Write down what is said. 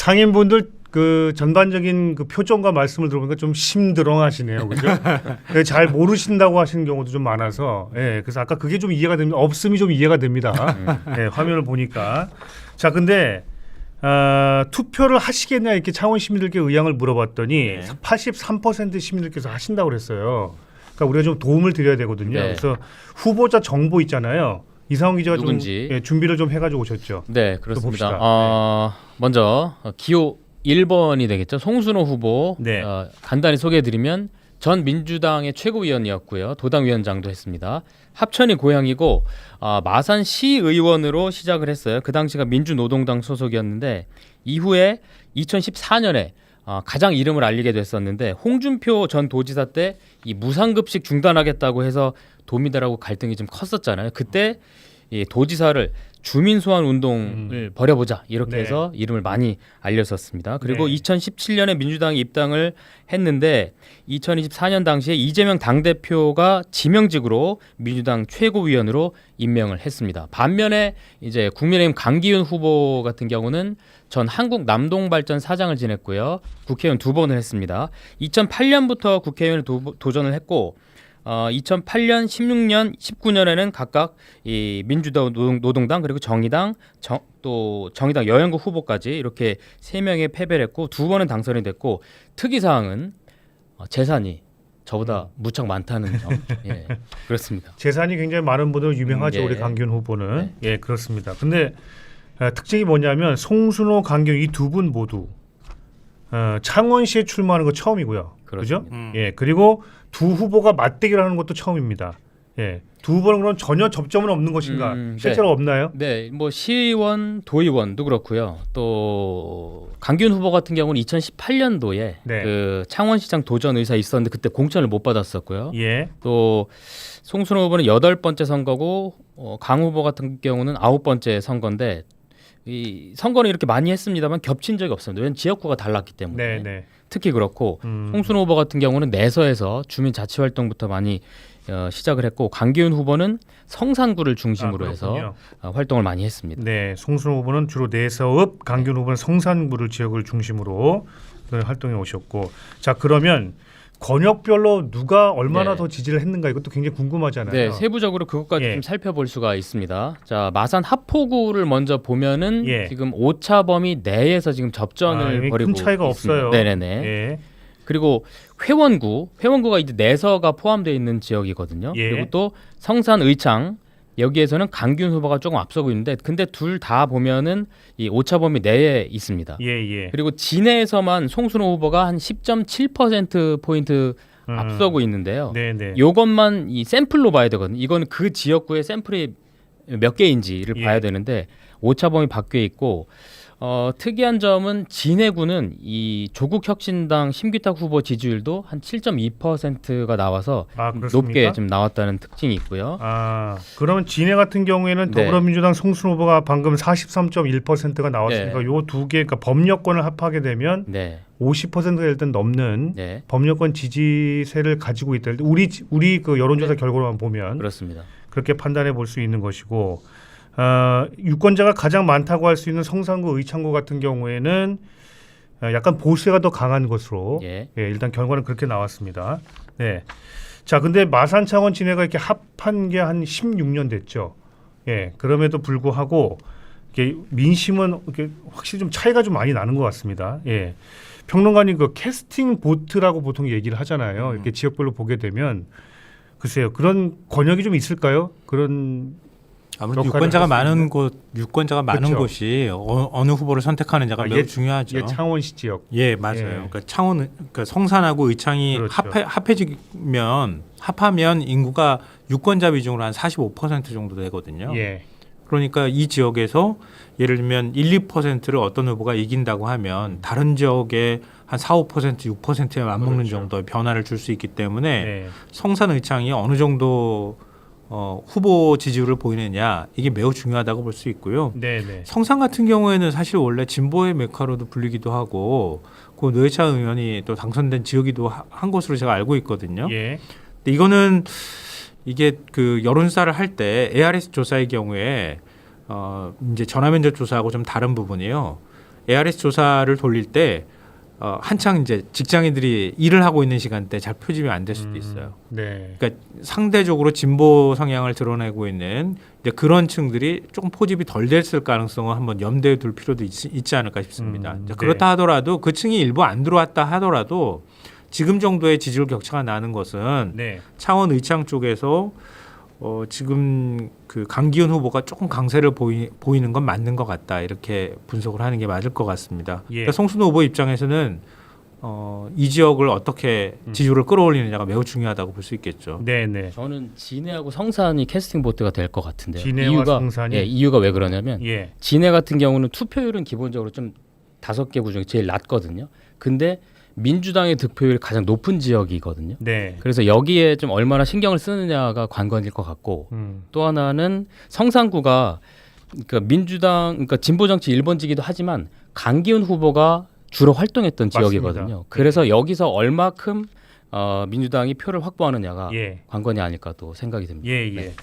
상인분들 그 전반적인 그 표정과 말씀을 들어보니까 좀 심드렁하시네요, 그죠? 네, 잘 모르신다고 하시는 경우도 좀 많아서, 예, 그래서 아까 그게 좀 이해가 됩니다. 없음이 좀 이해가 됩니다. 예, 화면을 보니까. 자, 근데 투표를 하시겠냐 이렇게 창원 시민들께 의향을 물어봤더니 83% 시민들께서 하신다고 그랬어요. 그러니까 우리가 좀 도움을 드려야 되거든요. 네. 그래서 후보자 정보 있잖아요. 이상훈 기자가 누군지. 좀 준비를 좀 해가지고 오셨죠. 네, 그렇습니다. 봅시다. 먼저 기호 1번이 되겠죠. 송순호 후보 네. 간단히 소개해드리면 전 민주당의 최고위원이었고요. 도당위원장도 했습니다. 합천이 고향이고 마산 시의원으로 시작을 했어요. 그 당시가 민주노동당 소속이었는데 이후에 2014년에 가장 이름을 알리게 됐었는데 홍준표 전 도지사 때 이 무상급식 중단하겠다고 해서 도민들하고 갈등이 좀 컸었잖아요. 그때 이 도지사를 주민소환 운동을 벌여보자 이렇게 네. 해서 이름을 많이 알렸었습니다. 그리고 네. 2017년에 민주당에 입당을 했는데 2024년 당시에 이재명 당대표가 지명직으로 민주당 최고위원으로 임명을 했습니다. 반면에 이제 국민의힘 강기훈 후보 같은 경우는 전 한국남동발전 사장을 지냈고요. 국회의원 2번을 했습니다. 2008년부터 국회의원을 도전을 했고 2008년, 16년, 19년에는 각각 이 민주당, 노동당 그리고 정의당, 또 정의당 여영구 후보까지 이렇게 3명의 패배를 했고 2번은 당선이 됐고 특이사항은 재산이 저보다 무척 많다는 점. 예, 그렇습니다. 재산이 굉장히 많은 분으로 유명하죠. 예. 우리 강기훈 후보는. 예, 그렇습니다. 근데 특징이 뭐냐면 송순호, 강기훈 이 두 분 모두 창원시에 출마하는 거 처음이고요. 그죠? 예, 그리고 두 후보가 맞대결을 하는 것도 처음입니다. 예, 두 번은 그럼 전혀 접점은 없는 것인가? 실제로 네. 없나요? 네, 뭐 시의원, 도의원도 그렇고요. 또 강기훈 후보 같은 경우는 2018년도에 네. 그 창원시장 도전 의사 있었는데 그때 공천을 못 받았었고요. 예, 또 송순호 후보는 8번째 선거고 강 후보 같은 경우는 9번째 선거인데 이 선거는 이렇게 많이 했습니다만 겹친 적이 없습니다. 왜냐하면 지역구가 달랐기 때문에. 네, 네. 특히 그렇고 송순호 후보 같은 경우는 내서에서 주민자치활동부터 많이 시작을 했고 강기훈 후보는 성산구를 중심으로 해서 활동을 많이 했습니다. 네, 송순호 후보는 주로 내서읍, 강기훈 후보는 성산구를 지역을 중심으로 활동해 오셨고, 자 그러면 권역별로 누가 얼마나 네. 더 지지를 했는가 이것도 굉장히 궁금하잖아요. 네, 세부적으로 그것까지 예. 좀 살펴볼 수가 있습니다. 자, 마산 합포구를 먼저 보면은 예. 지금 오차범위 내에서 지금 접전을 이게 벌이고 큰 차이가 있습니다. 없어요. 네네네. 예. 그리고 회원구가 이제 내서가 포함되어 있는 지역이거든요. 예. 그리고 또 성산 의창 여기에서는 강기훈 후보가 조금 앞서고 있는데 근데 둘 다 보면은 이 오차범위 내에 있습니다. 예, 예. 그리고 진해에서만 송순호 후보가 한 10.7% 포인트 앞서고 있는데요. 네, 네. 이것만 이 샘플로 봐야 되거든요. 이건 그 지역구의 샘플이 몇 개인지를 예. 봐야 되는데 오차범위 밖에 있고 특이한 점은 진해구는 이 조국혁신당 심기탁 후보 지지율도 한 7.2%가 나와서 그렇습니까? 높게 좀 나왔다는 특징이 있고요. 그러면 진해 같은 경우에는 네. 더불어민주당 송순호 후보가 방금 43.1%가 나왔으니까 네. 요 두 개, 그러니까 법여권을 합하게 되면 네, 50%가 일단 넘는 네, 법여권 지지세를 가지고 있다. 우리 그 여론조사 결과로만 보면 그렇습니다. 그렇게 판단해 볼 수 있는 것이고, 유권자가 가장 많다고 할 수 있는 성산구, 의창구 같은 경우에는 약간 보수가 더 강한 것으로 예. 일단 결과는 그렇게 나왔습니다. 네. 자, 근데 마산, 창원, 진해가 이렇게 합한 게 한 16년 됐죠. 예, 그럼에도 불구하고 이게 민심은 이렇게 확실히 좀 차이가 좀 많이 나는 것 같습니다. 예. 평론가님 그 캐스팅 보트라고 보통 얘기를 하잖아요. 이렇게 지역별로 보게 되면 글쎄요, 그런 권역이 좀 있을까요? 그런 아무래도 역할을 유권자가 할수 있는? 많은 유권자가 많은 그렇죠. 곳이 어느 후보를 선택하느냐가 매우 중요하죠. 창원시 지역. 예, 맞아요. 예. 그러니까 그러니까 성산하고 의창이 그렇죠. 합하면 인구가 유권자 비중으로 한 45% 정도 되거든요. 예. 그러니까 이 지역에서 예를 들면 1, 2%를 어떤 후보가 이긴다고 하면 다른 지역에 한 4, 5%, 6%에 맞먹는 그렇죠. 정도의 변화를 줄 수 있기 때문에 네. 성산 의창이 어느 정도 후보 지지율을 보이느냐 이게 매우 중요하다고 볼 수 있고요. 네. 성산 같은 경우에는 사실 원래 진보의 메카로도 불리기도 하고 그 노회찬 의원이 또 당선된 지역이기도 한 것으로 제가 알고 있거든요. 예. 근데 이거는 이게 그 여론조사를 할 때 ARS 조사의 경우에 이제 전화면접 조사하고 좀 다른 부분이에요. ARS 조사를 돌릴 때 한창 이제 직장인들이 일을 하고 있는 시간대 잘 표집이 안 될 수도 있어요. 네. 그러니까 상대적으로 진보 성향을 드러내고 있는 이제 그런 층들이 조금 포집이 덜 됐을 가능성을 한번 염두에 둘 필요도 있지 않을까 싶습니다. 이제 네. 그렇다 하더라도 그 층이 일부 안 들어왔다 하더라도 지금 정도의 지지율 격차가 나는 것은 네. 창원 의창 쪽에서 지금 그 강기훈 후보가 조금 강세를 보이는 건 맞는 것 같다 이렇게 분석을 하는 게 맞을 것 같습니다. 예. 그러니까 송순호 후보 입장에서는 이 지역을 어떻게 지지율을 끌어올리느냐가 매우 중요하다고 볼 수 있겠죠. 네, 네. 저는 진해하고 성산이 캐스팅 보트가 될 것 같은데요. 진해와 성산이? 이유가 왜 그러냐면 예. 진해 같은 경우는 투표율은 기본적으로 좀 5개 구 중에 제일 낮거든요. 근데 민주당의 득표율이 가장 높은 지역이거든요. 네. 그래서 여기에 좀 얼마나 신경을 쓰느냐가 관건일 것 같고 또 하나는 성산구가 그러니까 민주당 그러니까 진보 정치 1번지기도 하지만 강기훈 후보가 주로 활동했던 맞습니다. 지역이거든요. 그래서 여기서 얼마큼 민주당이 표를 확보하느냐가 예. 관건이 아닐까 또 생각이 듭니다. 예, 예. 네.